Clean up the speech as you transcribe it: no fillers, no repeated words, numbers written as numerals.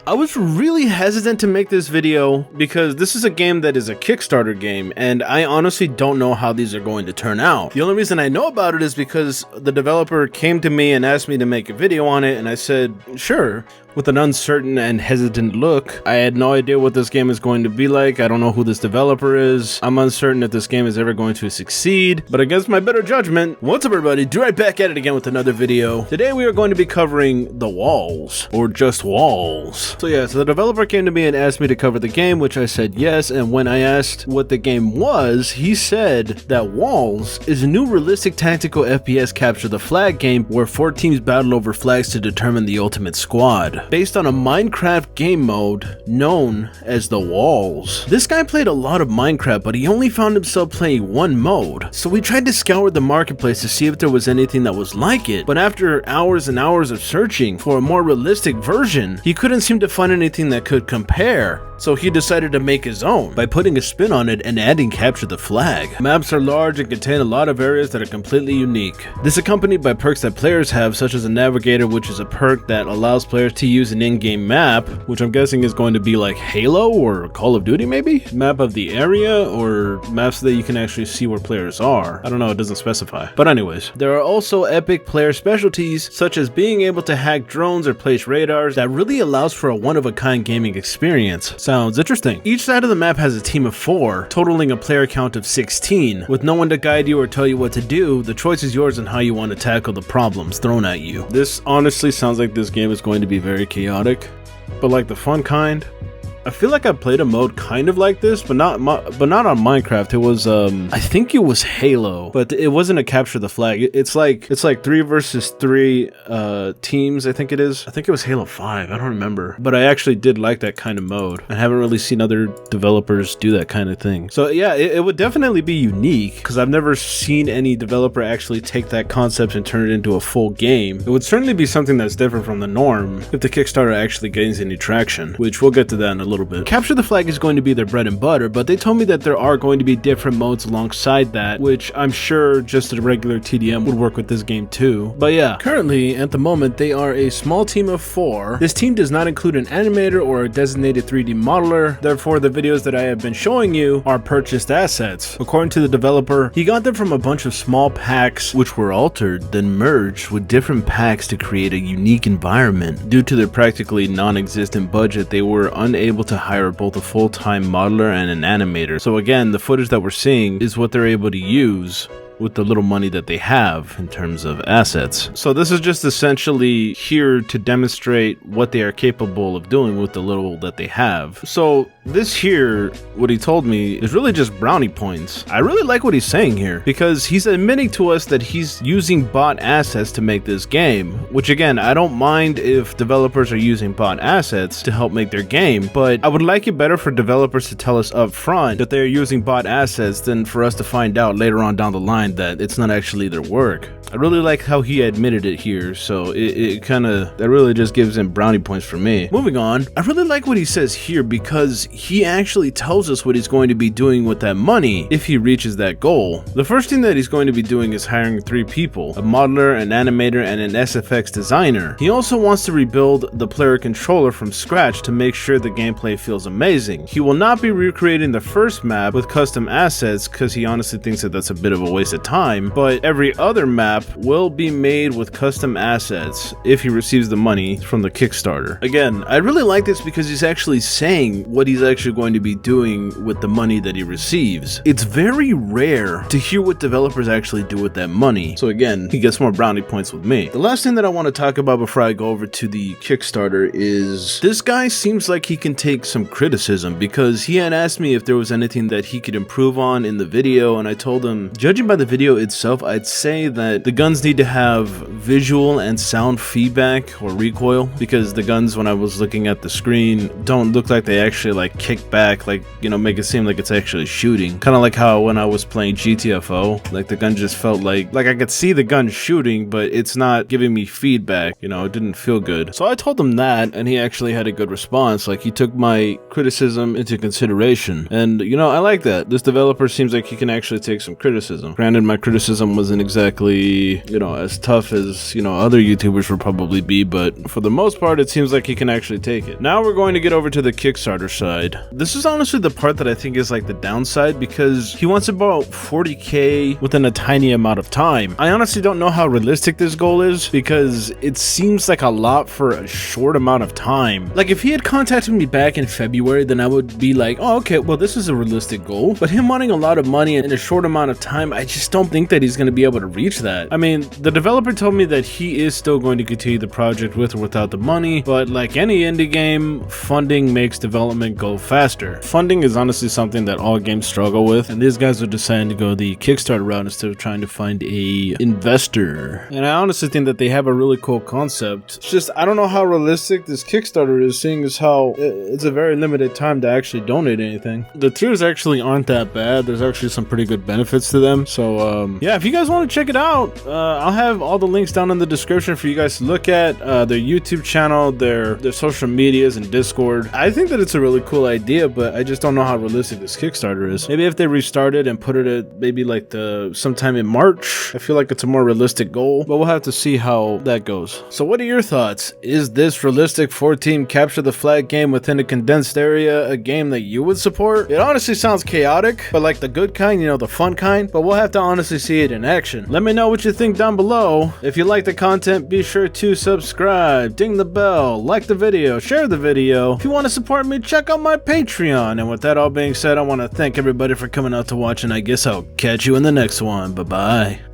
I was really hesitant to make this video because this is a game that is a Kickstarter game, and I honestly don't know how these are going to turn out. The only reason I know about it is because the developer came to me and asked me to make a video on it, and I said, sure. With an uncertain and hesitant look. I had no idea what this game is going to be like. I don't know who this developer is. I'm uncertain if this game is ever going to succeed, but against my better judgment, what's up everybody? Right back at it again with another video. Today we are going to be covering The Walls, or just Walls. So the developer came to me and asked me to cover the game, which I said yes, and when I asked what the game was, he said that Walls is a new realistic tactical FPS capture the flag game where 4 teams battle over flags to determine the ultimate squad, based on a Minecraft game mode known as The Walls. This guy played a lot of Minecraft, but he only found himself playing one mode, so we tried to scour the marketplace to see if there was anything that was like it, but after hours and hours of searching for a more realistic version, he couldn't seem to find anything that could compare. So he decided to make his own by putting a spin on it and adding capture the flag. Maps are large and contain a lot of areas that are completely unique. This is accompanied by perks that players have, such as a navigator, which is a perk that allows players to use an in-game map, which I'm guessing is going to be like Halo or Call of Duty maybe? Map of the area or maps so that you can actually see where players are. I don't know, it doesn't specify. But anyways, there are also epic player specialties such as being able to hack drones or place radars that really allows for a one-of-a-kind gaming experience. Sounds interesting. Each side of the map has a team of 4, totaling a player count of 16. With no one to guide you or tell you what to do, the choice is yours on how you want to tackle the problems thrown at you. This honestly sounds like this game is going to be very chaotic, but like the fun kind. I feel like I played a mode kind of like this, but not on Minecraft. It was I think it was Halo, but it wasn't a capture the flag. It's like 3 versus 3 teams. I think it is. I think it was Halo 5. I don't remember, but I actually did like that kind of mode. I haven't really seen other developers do that kind of thing. So yeah, it would definitely be unique because I've never seen any developer actually take that concept and turn it into a full game. It would certainly be something that's different from the norm if the Kickstarter actually gains any traction, which we'll get to that in a little bit. Capture the flag is going to be their bread and butter, but they told me that there are going to be different modes alongside that, which I'm sure just a regular TDM would work with this game too. But yeah, currently at the moment they are a small team of 4. This team does not include an animator or a designated 3D modeler, therefore the videos that I have been showing you are purchased assets. According to the developer, he got them from a bunch of small packs which were altered, then merged with different packs to create a unique environment. Due to their practically non-existent budget, they were unable to hire both a full-time modeler and an animator. So again, the footage that we're seeing is what they're able to use with the little money that they have in terms of assets. So this is just essentially here to demonstrate what they are capable of doing with the little that they have. So this here, what he told me, is really just brownie points. I really like what he's saying here because he's admitting to us that he's using bot assets to make this game, which again, I don't mind if developers are using bot assets to help make their game, but I would like it better for developers to tell us up front that they're using bot assets than for us to find out later on down the line that it's not actually their work. I really like how he admitted it here, so that really just gives him brownie points for me. Moving on, I really like what he says here because he actually tells us what he's going to be doing with that money if he reaches that goal. The first thing that he's going to be doing is hiring 3 people, a modeler, an animator, and an SFX designer. He also wants to rebuild the player controller from scratch to make sure the gameplay feels amazing. He will not be recreating the first map with custom assets because he honestly thinks that that's a bit of a waste of time, but every other map will be made with custom assets if he receives the money from the Kickstarter. Again, I really like this because he's actually saying what he's actually going to be doing with the money that he receives. It's very rare to hear what developers actually do with that money. So again, he gets more brownie points with me. The last thing that I want to talk about before I go over to the Kickstarter is this guy seems like he can take some criticism because he had asked me if there was anything that he could improve on in the video, and I told him, judging by the video itself, I'd say that the guns need to have visual and sound feedback or recoil, because the guns, when I was looking at the screen, don't look like they actually like kick back, like, you know, make it seem like it's actually shooting. Kind of like how when I was playing GTFO, like the gun just felt like I could see the gun shooting, but it's not giving me feedback, you know, it didn't feel good. So I told him that, and he actually had a good response. Like, he took my criticism into consideration, and you know, I like that. This developer seems like he can actually take some criticism. Granted, Granted, my criticism wasn't exactly, you know, as tough as, you know, other YouTubers would probably be, but for the most part, it seems like he can actually take it. Now we're going to get over to the Kickstarter side. This is honestly the part that I think is like the downside, because he wants about 40K within a tiny amount of time. I honestly don't know how realistic this goal is, because it seems like a lot for a short amount of time. Like, if he had contacted me back in February, then I would be like, oh, okay, well, this is a realistic goal. But him wanting a lot of money in a short amount of time, I just don't think that he's going to be able to reach that. I mean, the developer told me that he is still going to continue the project with or without the money, but like any indie game, funding makes development go faster. Funding is honestly something that all games struggle with, and these guys are deciding to go the Kickstarter route instead of trying to find a investor. And I honestly think that they have a really cool concept. It's just, I don't know how realistic this Kickstarter is, seeing as how it's a very limited time to actually donate anything. The tiers actually aren't that bad. There's actually some pretty good benefits to them. So yeah, if you guys want to check it out, I'll have all the links down in the description for you guys to look at. Their YouTube channel, their social medias, and Discord. I think that it's a really cool idea, but I just don't know how realistic this Kickstarter is. Maybe if they restart it and put it at maybe like sometime in March, I feel like it's a more realistic goal, but we'll have to see how that goes. So what are your thoughts? Is this realistic 4-team capture the flag game within a condensed area a game that you would support? It honestly sounds chaotic, but like the good kind, you know, the fun kind, but we'll have to honestly see it in action. Let me know what you think down below. If you like the content, be sure to subscribe, ding the bell, like the video, share the video. If you want to support me, check out my Patreon. And with that all being said, I want to thank everybody for coming out to watch, and I guess I'll catch you in the next one. Bye-bye.